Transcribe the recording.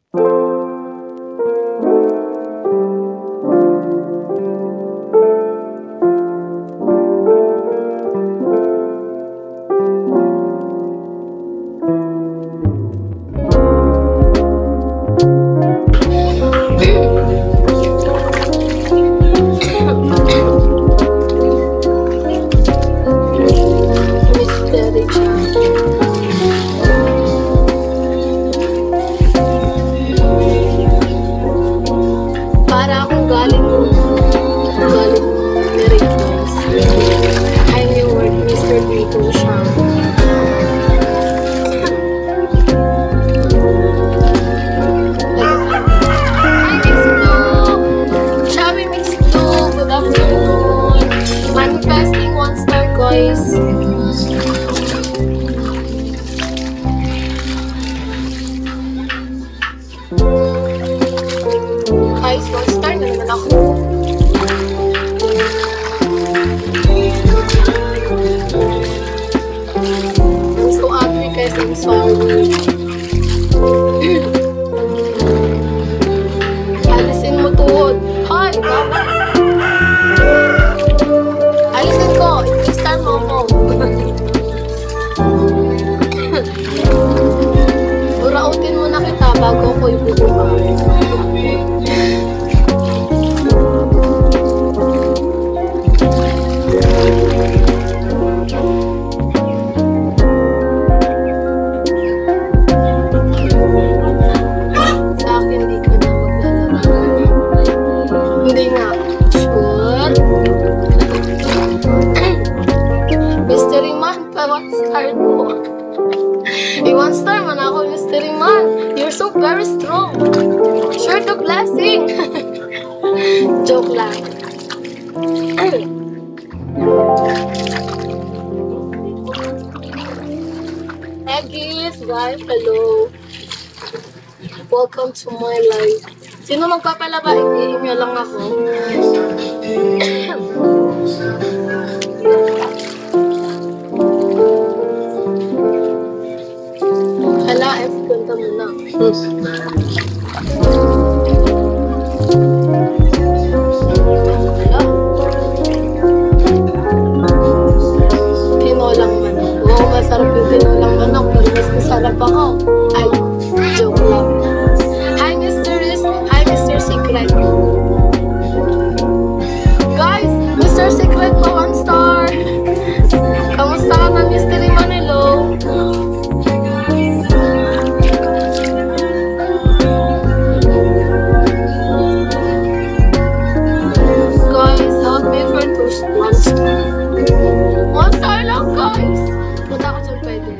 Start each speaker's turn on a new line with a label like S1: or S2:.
S1: Guys, monster na naman ako. I'm so angry guys, I'm sorry. Alisin mo tuhod. Hi, baba. Alisin ko. I-star mo ako. Urautin mo na kita bago ako ibubuhay. Mystery man, pa what star mo? One star man ako, mystery man. You're so very strong. Share the blessing. Joke lang. Hey guys, hello. Welcome to my life. Sino magpapalaba? I-email lang ako. Hala, F, ganda mo na. Hala. Tinolang manok. Oo, masarap yung tinolang manok. Pero mas masarap ako. Ay, joke lang. Hi, Mr. Secret. Guys, Mr. Secret pa 1 star. Kamusta ka ng mystery man, hello? Guys, help me for 1 star. 1 star lang, guys. Punta ko dyan pwede.